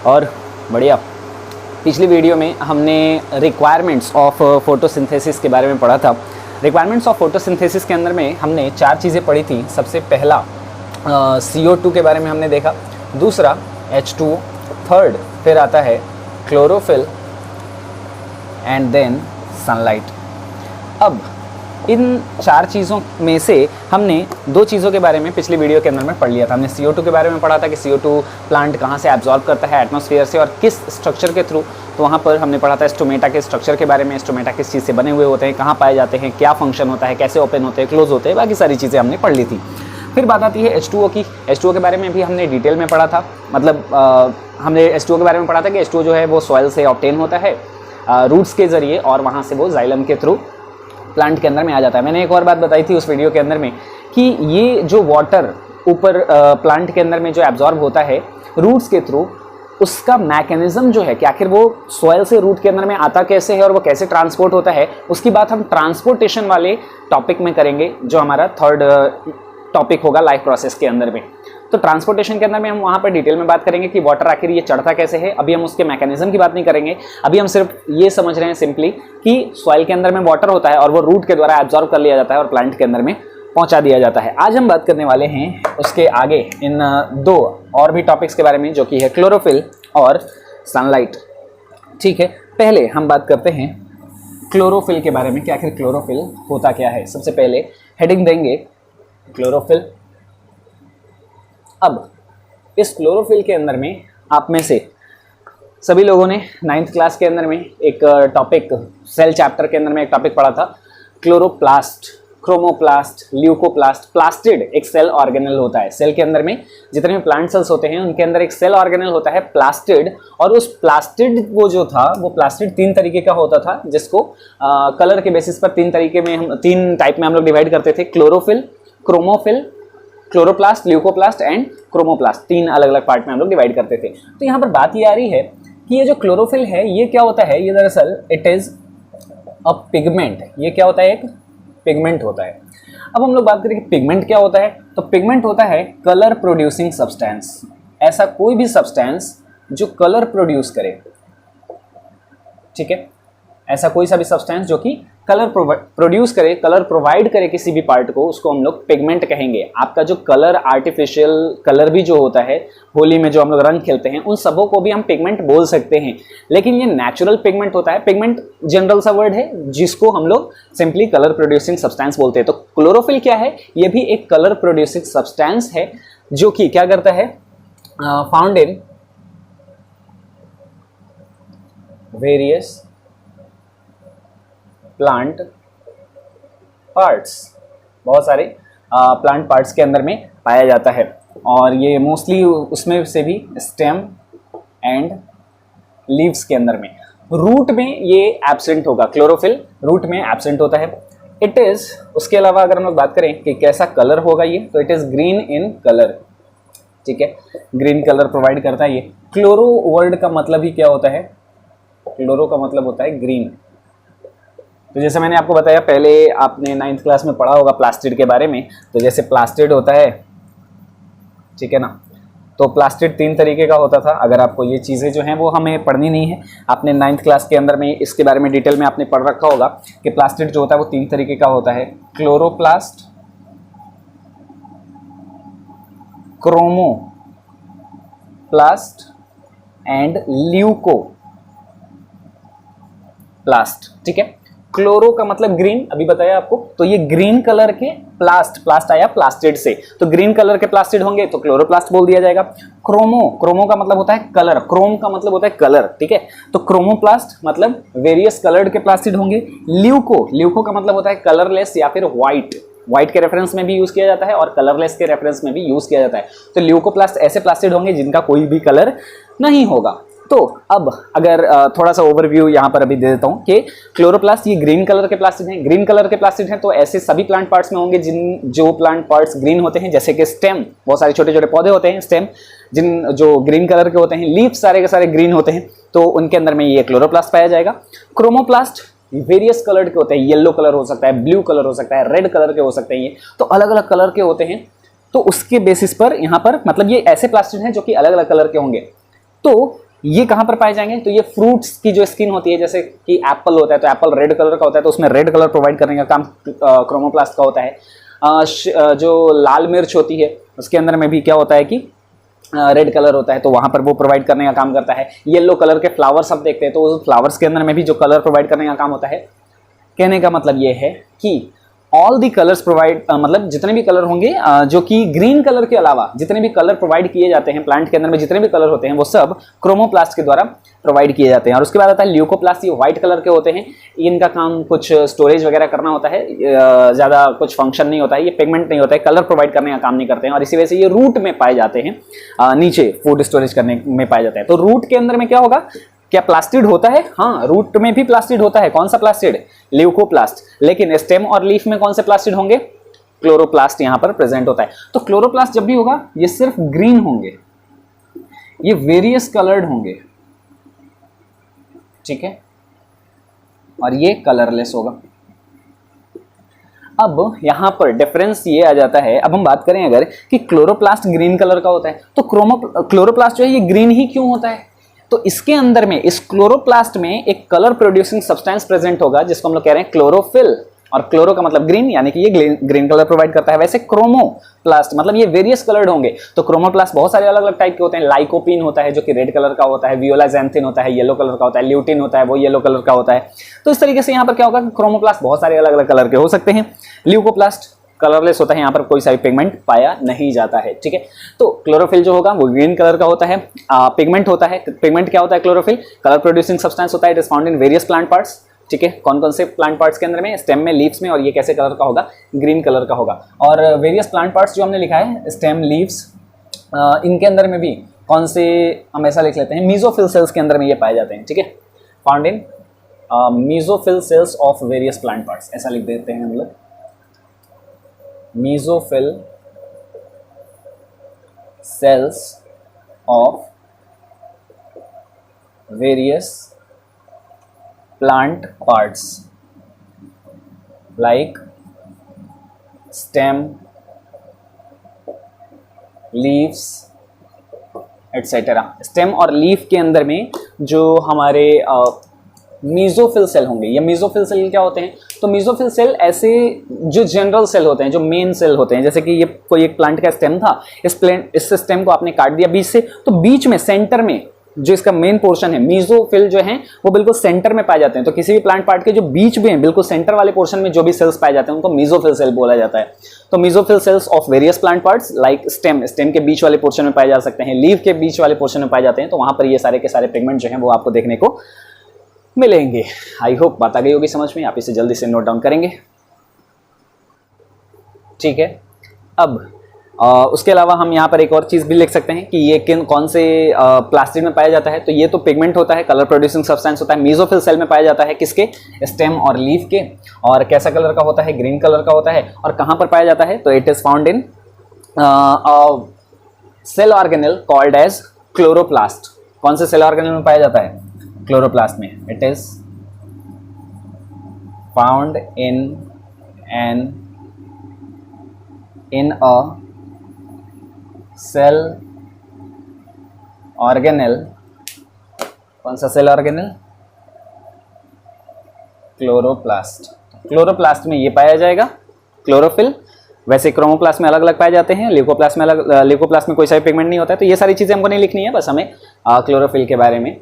और बढ़िया। पिछली वीडियो में हमने रिक्वायरमेंट्स ऑफ फोटोसिंथेसिस के बारे में पढ़ा था। रिक्वायरमेंट्स ऑफ फोटोसिंथेसिस के अंदर में हमने 4 चीज़ें पढ़ी थी। सबसे पहला CO2 के बारे में हमने देखा, दूसरा H2O, थर्ड फिर आता है क्लोरोफिल एंड देन सनलाइट। अब इन 4 चीज़ों में से हमने 2 चीज़ों के बारे में पिछली वीडियो के अंदर में पढ़ लिया था। हमने CO2 के बारे में पढ़ा था कि CO2 प्लांट कहाँ से एब्जॉर्ब करता है एटमॉस्फेयर से और किस स्ट्रक्चर के थ्रू। तो वहाँ पर हमने पढ़ा था स्टोमेटा के स्ट्रक्चर के बारे में, स्टोमेटा किस चीज़ से बने हुए होते हैं, कहाँ पाए जाते हैं, क्या फंक्शन होता है, कैसे ओपन होते हैं, क्लोज होते हैं, बाकी सारी चीज़ें हमने पढ़ ली थी। फिर बात आती है H2O की। H2O के बारे में भी हमने डिटेल में पढ़ा था। मतलब हमने H2O के बारे में पढ़ा था कि H2O जो है वो सॉइल से ऑब्टेन होता है रूट्स के ज़रिए और वहाँ से वो जाइलम के थ्रू प्लांट के अंदर में आ जाता है। मैंने एक और बात बताई थी उस वीडियो के अंदर में कि ये जो वाटर ऊपर प्लांट के अंदर में जो एब्जॉर्ब होता है रूट्स के थ्रू, उसका मैकेनिज्म जो है कि आखिर वो सॉइल से रूट के अंदर में आता कैसे है और वो कैसे ट्रांसपोर्ट होता है, उसकी बात हम ट्रांसपोर्टेशन वाले टॉपिक में करेंगे, जो हमारा थर्ड टॉपिक होगा लाइफ प्रोसेस के अंदर में। तो ट्रांसपोर्टेशन के अंदर में हम वहाँ पर डिटेल में बात करेंगे कि वाटर आखिर ये चढ़ता कैसे है। अभी हम उसके मैकेनिज्म की बात नहीं करेंगे, अभी हम सिर्फ ये समझ रहे हैं सिंपली कि सॉइल के अंदर में वाटर होता है और वो रूट के द्वारा एब्जॉर्ब कर लिया जाता है और प्लांट के अंदर में पहुँचा दिया जाता है। आज हम बात करने वाले हैं उसके आगे इन 2 और भी टॉपिक्स के बारे में, जो कि है क्लोरोफिल और सनलाइट। ठीक है, पहले हम बात करते हैं क्लोरोफिल के बारे में कि आखिर क्लोरोफिल होता क्या है। सबसे पहले हेडिंग देंगे क्लोरोफिल। अब इस क्लोरोफिल के अंदर में आप में से सभी लोगों ने 9th क्लास के अंदर में एक टॉपिक सेल चैप्टर के अंदर में एक टॉपिक पढ़ा था, क्लोरोप्लास्ट, क्रोमोप्लास्ट, ल्यूकोप्लास्ट। प्लास्टिड एक सेल ऑर्गेनल होता है। सेल के अंदर में जितने भी प्लांट सेल्स होते हैं उनके अंदर एक सेल ऑर्गेनल होता है प्लास्टिड, और उस प्लास्टिड वो जो था वो प्लास्टिड 3 तरीके का होता था, जिसको कलर के बेसिस पर 3 तरीके में हम 3 टाइप में हम लोग डिवाइड करते थे, chlorophyll, chromophil, chloroplast, leucoplast and chromoplast. 3 अलग अलग पार्ट में हम लोग डिवाइड करते थे। तो यहाँ पर बात ये आ रही है कि ये जो क्लोरोफिल है ये क्या होता है, ये दरअसल इट इज अ पिगमेंट। ये क्या होता है, एक पिगमेंट होता है। अब हम लोग बात करें कि पिगमेंट क्या होता है, तो पिगमेंट होता है कलर प्रोड्यूसिंग सब्सटेंस। ऐसा कोई भी सब्सटेंस जो कलर प्रोड्यूस करे, ठीक है, ऐसा कोई सा भी सब्सटेंस जो कि कलर प्रोड्यूस करे, कलर प्रोवाइड करे किसी भी पार्ट को, उसको हम लोग पिगमेंट कहेंगे। आपका जो कलर, आर्टिफिशियल कलर भी जो होता है, होली में जो हम लोग रंग खेलते हैं, उन सबों को भी हम पिगमेंट बोल सकते हैं। लेकिन ये नेचुरल पिगमेंट होता है। पिगमेंट जनरल सा वर्ड है जिसको हम लोग सिंपली कलर प्रोड्यूसिंग सब्सटेंस बोलते हैं। तो क्लोरोफिल क्या है, ये भी एक कलर प्रोड्यूसिंग सब्सटेंस है जो कि क्या करता है, found in various plant parts. बहुत सारे प्लांट पार्ट्स के अंदर में पाया जाता है, और ये मोस्टली उसमें से भी स्टेम एंड लीव्स के अंदर में। रूट में ये एब्सेंट होगा, क्लोरोफिल रूट में एब्सेंट होता है। इट इज, उसके अलावा अगर हम लोग बात करें कि कैसा कलर होगा ये, तो it is green in colour. ठीक है, ग्रीन कलर प्रोवाइड करता है ये। क्लोरो वर्ड का मतलब ही क्या होता है, क्लोरो का मतलब होता है ग्रीन। तो जैसे मैंने आपको बताया, पहले आपने 9th क्लास में पढ़ा होगा प्लास्टिड के बारे में। तो जैसे प्लास्टिड होता है, ठीक है ना, तो प्लास्टिड 3 तरीके का होता था। अगर आपको ये चीज़ें जो हैं वो हमें पढ़नी नहीं है, आपने 9th क्लास के अंदर में इसके बारे में डिटेल में आपने पढ़ रखा होगा कि प्लास्टिड जो होता है वो 3 तरीके का होता है, क्लोरोप्लास्ट, क्रोमोप्लास्ट एंड ल्यूकोप्लास्ट। ठीक है, क्लोरो का मतलब ग्रीन, अभी बताया आपको। तो ये ग्रीन कलर के प्लास्ट आया प्लास्टिड से, तो ग्रीन कलर के प्लास्टिड होंगे तो क्लोरोप्लास्ट बोल दिया जाएगा। क्रोमो का मतलब होता है कलर, क्रोम का मतलब होता है कलर, ठीक है, तो क्रोमोप्लास्ट मतलब वेरियस कलर्ड के प्लास्टिड होंगे। ल्यूको का मतलब होता है कलरलेस या फिर व्हाइट के रेफरेंस में भी यूज किया जाता है और कलरलेस के रेफरेंस में भी यूज किया जाता है। तो ल्यूकोप्लास्ट ऐसे प्लास्टिड होंगे जिनका कोई भी कलर नहीं होगा। तो अब अगर थोड़ा सा ओवरव्यू यहाँ पर अभी दे देता हूँ कि क्लोरोप्लास्ट ये ग्रीन कलर के प्लास्टिड हैं। ग्रीन कलर के प्लास्टिड हैं तो ऐसे सभी प्लांट पार्ट्स में होंगे जो प्लांट पार्ट्स ग्रीन होते हैं, जैसे कि स्टेम, बहुत सारे छोटे छोटे पौधे होते हैं स्टेम जो ग्रीन कलर के होते हैं। लीफ सारे के सारे ग्रीन होते हैं, तो उनके अंदर में ये क्लोरोप्लास्ट पाया जाएगा। क्रोमोप्लास्ट वेरियस कलर के होते हैं, येलो कलर हो सकता है, ब्लू कलर हो सकता है, रेड कलर के हो सकते हैं, ये तो अलग अलग कलर के होते हैं। तो उसके बेसिस पर यहाँ पर मतलब ये ऐसे प्लास्टिड हैं जो कि अलग अलग कलर के होंगे। तो ये कहाँ पर पाए जाएंगे? तो ये फ्रूट्स की जो स्किन होती है, जैसे कि एप्पल होता है तो एप्पल रेड कलर का होता है तो उसमें रेड कलर प्रोवाइड करने का काम क्रोमोप्लास्ट का होता है। जो लाल मिर्च होती है उसके अंदर में भी क्या होता है कि रेड कलर होता है तो वहाँ पर वो प्रोवाइड करने का काम करता है। येलो कलर के फ्लावर्स आप देखते हैं तो उस फ्लावर्स के अंदर में भी जो कलर प्रोवाइड करने का काम होता है। कहने का मतलब ये है कि ऑल दी कलर्स प्रोवाइड, मतलब जितने भी कलर होंगे जो कि ग्रीन कलर के अलावा जितने भी कलर प्रोवाइड किए जाते हैं प्लांट के अंदर में, जितने भी कलर होते हैं वो सब क्रोमोप्लास्ट के द्वारा प्रोवाइड किए जाते हैं। और उसके बाद आता है ल्यूकोप्लास्ट। ये व्हाइट कलर के होते हैं, इनका काम कुछ स्टोरेज वगैरह करना होता है, ज़्यादा कुछ फंक्शन नहीं होता है, ये पिगमेंट नहीं होता है, कलर प्रोवाइड करने का काम नहीं करते हैं और इसी वजह से ये रूट में पाए जाते हैं, नीचे फूड स्टोरेज करने में पाए जाते हैं। तो रूट के अंदर में क्या होगा? क्या प्लास्टिड होता है? हाँ, रूट में भी प्लास्टिड होता है। कौन सा प्लास्टिड? ल्यूकोप्लास्ट। लेकिन स्टेम और लीफ में कौन से प्लास्टिड होंगे? क्लोरोप्लास्ट यहां पर प्रेजेंट होता है। तो क्लोरोप्लास्ट जब भी होगा ये सिर्फ ग्रीन होंगे, ये वेरियस कलर्ड होंगे, ठीक है, और ये कलरलेस होगा। अब यहां पर डिफरेंस ये आ जाता है, अब हम बात करें अगर कि क्लोरोप्लास्ट ग्रीन कलर का होता है तो क्लोरोप्लास्ट जो है ये ग्रीन ही क्यों होता है? तो इसके अंदर में, इस क्लोरोप्लास्ट में एक कलर प्रोड्यूसिंग सब्सटेंस प्रेजेंट होगा जिसको हम लोग कह रहे हैं क्लोरोफिल। और क्लोरो का मतलब ग्रीन, यानी कि ये ग्रीन कलर प्रोवाइड करता है। वैसे क्रोमोप्लास्ट मतलब ये वेरियस कलर्ड होंगे। तो क्रोमोप्लास्ट बहुत सारे अलग अलग टाइप के होते हैं। लाइकोपिन होता है जो कि रेड कलर का होता है, वियोलाजैंथिन होता है येलो कलर का होता है, ल्यूटिन होता है वो येलो कलर का होता है। तो इस तरीके से यहाँ पर क्या होगा कि क्रोमोप्लास्ट बहुत सारे अलग अलग कलर के हो सकते हैं। ल्यूकोप्लास्ट कलरलेस होता है, यहाँ पर कोई सा भी पिगमेंट पाया नहीं जाता है, ठीक है। तो क्लोरोफिल जो होगा वो ग्रीन कलर का होता है। पिगमेंट होता है, पिगमेंट क्या होता है? क्लोरोफिल कलर प्रोड्यूसिंग सब्सटेंस होता है। It is found in various plant parts, ठीक है। कौन कौन से प्लांट पार्ट्स के अंदर में? स्टेम में, लीव्स में, और ये कैसे कलर का होगा? ग्रीन कलर का होगा। और वेरियस प्लांट पार्ट्स जो हमने लिखा है, स्टेम, लीव्स, इनके अंदर में भी कौन से, हम ऐसा लिख लेते हैं, मीजोफिल सेल्स के अंदर में ये पाए जाते हैं, ठीक है। Found in mesophyll cells of various plant parts, ऐसा लिख देते हैं हम लोग। mesophil cells of various plant parts like stem, leaves etc. Stem और लीफ के अंदर में जो हमारे मीजोफिल सेल होंगे। ये मीजोफिल सेल क्या होते हैं? तो मीजोफिल सेल ऐसे जो जनरल सेल होते हैं, जो मेन सेल होते हैं, जैसे कि ये कोई एक प्लांट का स्टेम था, इस स्टेम को आपने काट दिया बीच से, तो बीच में सेंटर में जो इसका मेन पोर्शन है, मीजोफिल जो है वो बिल्कुल सेंटर में पाए जाते हैं। तो किसी भी प्लांट पार्ट के जो बीच में है, बिल्कुल सेंटर वाले पोर्शन में जो भी सेल्स पाए जाते हैं उनको मीजोफिल सेल बोला जाता है। तो mesophyll cells of various plant parts like stem, stem के बीच वाले पोर्शन में पाए जा सकते हैं, लीव के बीच वाले पोर्शन में पाए जाते हैं। तो वहां पर ये सारे के सारे पिगमेंट जो है वो आपको देखने को मिलेंगे। आई होप बात आ गई होगी समझ में, आप इसे जल्दी से नोट डाउन करेंगे, ठीक है। अब उसके अलावा हम यहाँ पर एक और चीज़ भी लिख सकते हैं कि ये कौन से प्लास्टिड में पाया जाता है। तो ये तो पिगमेंट होता है, कलर प्रोड्यूसिंग सब्सटेंस होता है, मीजोफिल सेल में पाया जाता है, किसके? स्टेम और लीफ के। और कैसा कलर का होता है? ग्रीन कलर का होता है। और कहाँ पर पाया जाता है? तो it is found in cell organelle called as chloroplast. कौन से सेल ऑर्गेनेल में पाया जाता है? क्लोरोप्लास्ट में। It is found in a cell organelle. कौन सा सेल ऑर्गेनेल? क्लोरोप्लास्ट। क्लोरोप्लास्ट में ये पाया जाएगा क्लोरोफिल। वैसे क्रोमोप्लास्ट में अलग अलग पाए जाते हैं, ल्यूकोप्लास्ट में अलग, ल्यूकोप्लास्ट में कोई सा भी पिगमेंट नहीं होता है। तो ये सारी चीज़ें हमको नहीं लिखनी है, बस हमें क्लोरोफिल के बारे में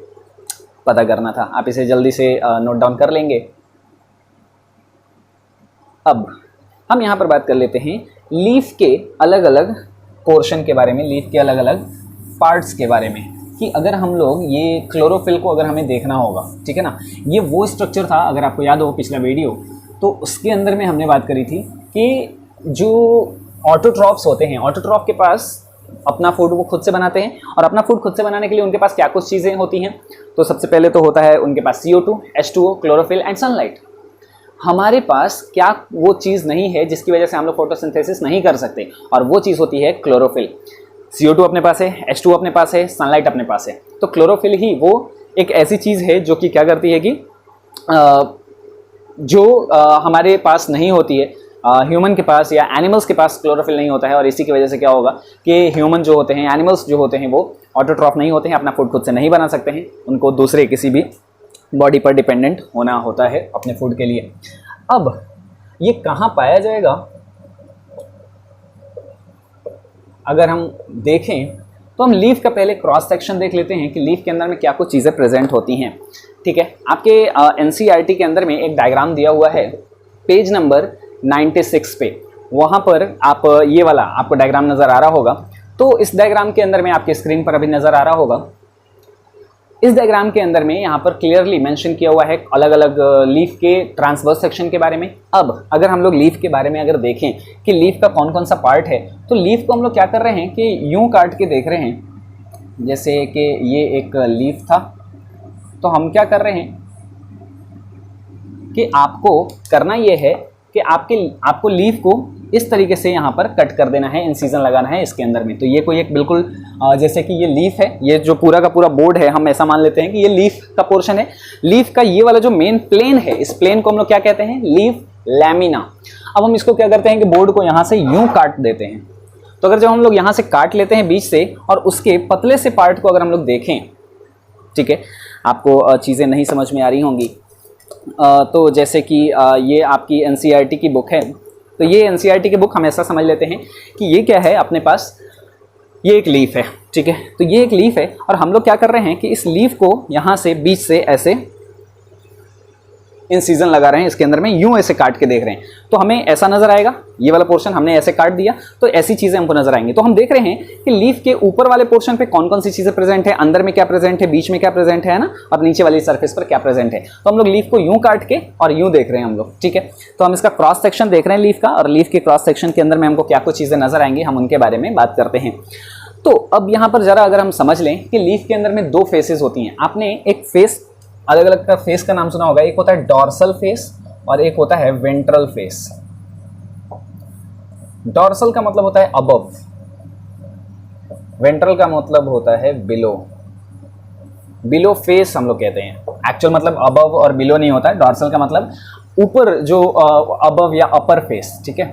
पता करना था। आप इसे जल्दी से नोट डाउन कर लेंगे। अब हम यहाँ पर बात कर लेते हैं लीफ के अलग अलग पोर्शन के बारे में, लीफ के अलग अलग पार्ट्स के बारे में, कि अगर हम लोग ये क्लोरोफिल को अगर हमें देखना होगा, ठीक है ना। ये वो स्ट्रक्चर था, अगर आपको याद हो पिछला वीडियो, तो उसके अंदर में हमने बात करी थी कि जो ऑटोट्रॉफ्स होते हैं, ऑटोट्रॉफ के पास अपना फूड वो खुद से बनाते हैं। और अपना फूड खुद से बनाने के लिए उनके पास क्या कुछ चीज़ें होती हैं? तो सबसे पहले तो होता है उनके पास CO2, H2O, chlorophyll and sunlight. हमारे पास क्या वो चीज़ नहीं है जिसकी वजह से हम लोग फोटोसिंथेसिस नहीं कर सकते, और वो चीज़ होती है क्लोरोफिल। CO2 अपने पास है, H2O अपने पास है, सनलाइट अपने पास है। तो क्लोरोफिल ही वो एक ऐसी चीज़ है जो कि क्या करती है कि जो हमारे पास नहीं होती है, ह्यूमन के पास या एनिमल्स के पास क्लोरोफिल नहीं होता है, और इसी की वजह से क्या होगा कि ह्यूमन जो होते हैं, एनिमल्स जो होते हैं, वो ऑटोट्रॉफ नहीं होते हैं, अपना फूड खुद से नहीं बना सकते हैं, उनको दूसरे किसी भी बॉडी पर डिपेंडेंट होना होता है अपने फूड के लिए। अब ये कहाँ पाया जाएगा, अगर हम देखें तो हम लीफ का पहले क्रॉस सेक्शन देख लेते हैं कि लीफ के अंदर में क्या कुछ चीज़ें प्रेजेंट होती हैं। ठीक है, आपके एनसीईआरटी के अंदर में एक डायग्राम दिया हुआ है पेज नंबर 96 पे, वहाँ पर आप ये वाला आपको डायग्राम नज़र आ रहा होगा। तो इस डायग्राम के अंदर में आपके स्क्रीन पर अभी नज़र आ रहा होगा, इस डायग्राम के अंदर में यहाँ पर क्लियरली मेंशन किया हुआ है अलग अलग लीफ के ट्रांसवर्स सेक्शन के बारे में। अब अगर हम लोग लीफ के बारे में अगर देखें कि लीफ का कौन कौन सा पार्ट है, तो लीफ को हम लोग क्या कर रहे हैं कि यूं काट के देख रहे हैं, जैसे कि ये एक लीफ था, तो हम क्या कर रहे हैं कि आपको करना ये है कि आपको लीफ को इस तरीके से यहाँ पर कट कर देना है, इंसिजन लगाना है इसके अंदर में। तो ये कोई एक बिल्कुल जैसे कि ये लीफ है, ये जो पूरा का पूरा बोर्ड है, हम ऐसा मान लेते हैं कि ये लीफ का पोर्शन है। लीफ का ये वाला जो मेन प्लेन है, इस प्लेन को हम लोग क्या कहते हैं, लीफ लैमिना। अब हम इसको क्या करते हैं कि बोर्ड को यहाँ से यूं काट देते हैं। तो अगर जब हम लोग यहाँ से काट लेते हैं बीच से, और उसके पतले से पार्ट को अगर हम लोग देखें, ठीक है, आपको चीज़ें नहीं समझ में आ रही होंगी, तो जैसे कि ये आपकी एनसीईआरटी की बुक है, तो ये एनसीईआरटी की बुक हम ऐसा समझ लेते हैं कि ये क्या है, अपने पास ये एक लीफ है। ठीक है, तो ये एक लीफ है, और हम लोग क्या कर रहे हैं कि इस लीफ को यहाँ से बीच से ऐसे इंसिजन लगा रहे हैं, इसके अंदर में यूं ऐसे काट के देख रहे हैं, तो हमें ऐसा नजर आएगा। ये वाला पोर्शन हमने ऐसे काट दिया, तो ऐसी चीजें हमको नजर आएंगी। तो हम देख रहे हैं कि लीफ के ऊपर वाले पोर्शन पे कौन कौन सी चीजें प्रेजेंट है, अंदर में क्या प्रेजेंट है, बीच में क्या प्रेजेंट है ना, और नीचे वाली सरफेस पर क्या प्रेजेंट है। तो हम लोग लीफ को यूं काट के और यूं देख रहे हैं हम लोग। ठीक है, तो हम इसका क्रॉस सेक्शन देख रहे हैं लीफ का, और लीफ के क्रॉस सेक्शन के अंदर में हमको क्या कुछ चीजें नजर आएंगी, हम उनके बारे में बात करते हैं। तो अब यहाँ पर जरा अगर हम समझ लें कि लीफ के अंदर में दो फेसेस होती हैं। आपने एक फेस, अलग अलग का फेस का नाम सुना होगा, एक होता है डॉर्सल फेस और एक होता है वेंट्रल फेस। डॉर्सल का मतलब होता है अबव, वेंट्रल का मतलब होता है बिलो। बिलो फेस हम लोग कहते हैं, एक्चुअल मतलब अबव और बिलो नहीं होता है। डॉर्सल का मतलब ऊपर, जो अबव या अपर फेस। ठीक है,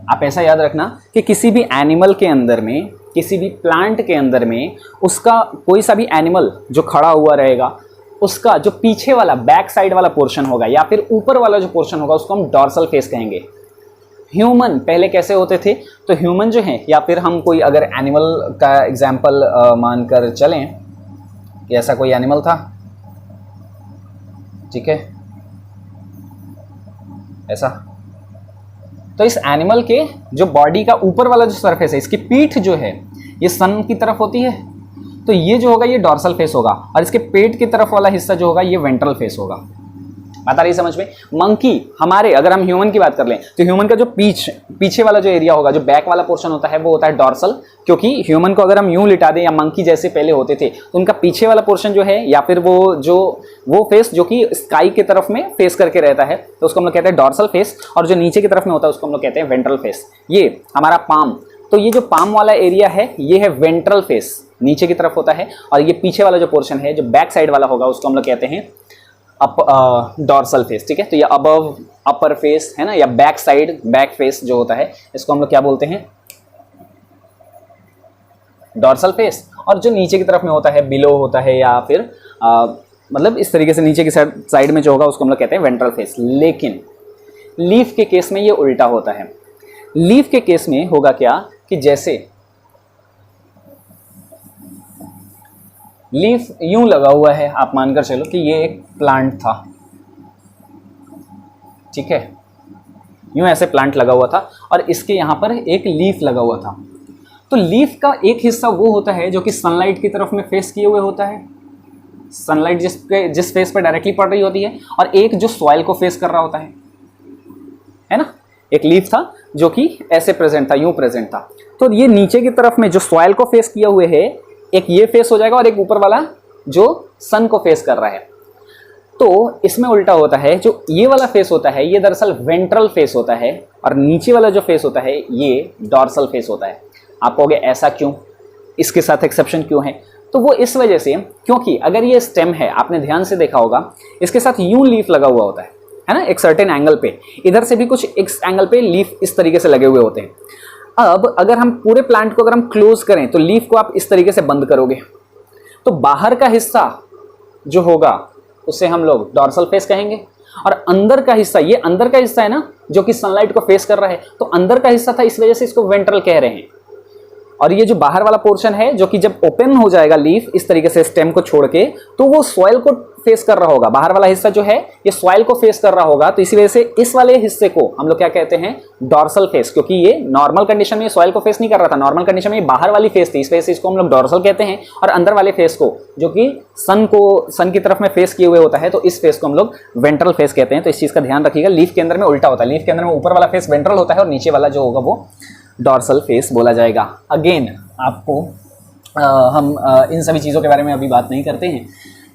आप ऐसा याद रखना कि किसी भी एनिमल के अंदर में, किसी भी प्लांट के अंदर में, उसका कोई सा भी एनिमल जो खड़ा हुआ रहेगा, उसका जो पीछे वाला बैक साइड वाला पोर्शन होगा या फिर ऊपर वाला जो पोर्शन होगा, उसको हम डॉर्सल फेस कहेंगे। ह्यूमन पहले कैसे होते थे, तो ह्यूमन जो है, या फिर हम कोई अगर एनिमल का एग्जाम्पल मानकर चलें कि ऐसा कोई एनिमल था, ठीक है, ऐसा, तो इस एनिमल के जो बॉडी का ऊपर वाला जो सरफेस है, इसकी पीठ जो है ये सन की तरफ होती है, तो ये जो होगा ये डॉर्सल फेस होगा, और इसके पेट की तरफ वाला हिस्सा जो होगा ये वेंट्रल फेस होगा। बात आ रही समझ में। मंकी, हमारे अगर हम ह्यूमन की बात कर लें तो ह्यूमन का जो पीछे वाला जो एरिया होगा, जो बैक वाला पोर्शन होता है, वो होता है डॉर्सल, क्योंकि ह्यूमन को अगर हम यूं लिटा दें या मंकी जैसे पहले होते थे, तो उनका पीछे वाला पोर्शन जो है, या फिर वो फेस जो कि स्काई की तरफ में फेस करके रहता है, तो उसको हम लोग कहते हैं डॉर्सल फेस, और जो नीचे की तरफ में होता है उसको हम लोग कहते हैं वेंट्रल फेस। ये हमारा पाम, तो ये जो पाम वाला एरिया है ये है वेंट्रल फेस, नीचे की तरफ होता है, और ये पीछे वाला जो पोर्शन है, जो बैक साइड वाला होगा, उसको हम लोग कहते हैं डॉर्सल फेस। ठीक है, तो ये अबव अपर फेस है ना, या बैक साइड बैक फेस जो होता है, इसको हम लोग क्या बोलते हैं, डॉर्सल फेस। और जो नीचे की तरफ में होता है, बिलो होता है, या फिर मतलब इस तरीके से नीचे की साइड में जो होगा उसको हम लोग कहते हैं वेंट्रल फेस। लेकिन लीफ के केस में ये उल्टा होता है। लीफ के केस में होगा क्या कि जैसे लीफ यूं लगा हुआ है, आप मानकर चलो कि ये एक प्लांट था, ठीक है, यूं ऐसे प्लांट लगा हुआ था, और इसके यहाँ पर एक लीफ लगा हुआ था। तो लीफ का एक हिस्सा वो होता है जो कि सनलाइट की तरफ में फेस किए हुए होता है, सनलाइट जिस फेस पर डायरेक्टली पड़ रही होती है, और एक जो सॉइल को फेस कर रहा होता है ना। एक लीफ था जो कि ऐसे प्रेजेंट था, यूं प्रेजेंट था। तो ये नीचे की तरफ में जो सॉइल को फेस किया हुए है, एक ये फेस हो जाएगा, और एक ऊपर वाला जो सन को फेस कर रहा है। तो इसमें उल्टा होता है, जो ये वाला फेस होता है ये दरअसल वेंट्रल फेस होता है, और नीचे वाला जो फेस होता है ये डॉर्सल फेस होता है। आप कहोगे ऐसा क्यों, इसके साथ एक्सेप्शन क्यों है, तो वो इस वजह से क्योंकि अगर ये स्टेम है, आपने ध्यान से देखा होगा, इसके साथ यूं लीफ लगा हुआ होता है, है ना, एक सर्टेन एंगल पे, इधर से भी कुछ एक एंगल पे लीफ इस तरीके से लगे हुए होते हैं। अब अगर हम पूरे प्लांट को अगर हम क्लोज करें तो लीफ को आप इस तरीके से बंद करोगे, तो बाहर का हिस्सा जो होगा उसे हम लोग डॉर्सल फेस कहेंगे, और अंदर का हिस्सा, ये अंदर का हिस्सा है ना जो कि सनलाइट को फेस कर रहा है, तो अंदर का हिस्सा था, इस वजह से इसको वेंट्रल कह रहे हैं। और ये जो बाहर वाला पोर्शन है जो कि जब ओपन हो जाएगा लीफ इस तरीके से स्टेम को छोड़ के, तो वो सॉइल को फेस कर रहा होगा, बाहर वाला हिस्सा जो है ये सॉइल को फेस कर रहा होगा, तो इसी वजह से इस वाले हिस्से को हम लोग क्या कहते हैं, डॉर्सल फेस, क्योंकि ये नॉर्मल कंडीशन में सॉइल को फेस नहीं कर रहा था, नॉर्मल कंडीशन में बाहर वाली फेस थी, इस वजह से इसको हम लोग डॉर्सल कहते हैं। और अंदर वाले फेस को जो कि सन की तरफ में फेस किए हुए होता है, तो इस फेस को हम लोग वेंट्रल फेस कहते हैं। तो इस चीज का ध्यान रखिएगा, लीफ के अंदर में उल्टा होता है, लीफ के अंदर में ऊपर वाला फेस वेंट्रल होता है और नीचे वाला जो होगा वो डॉर्सल फेस बोला जाएगा। अगेन आपको हम इन सभी चीज़ों के बारे में अभी बात नहीं करते हैं,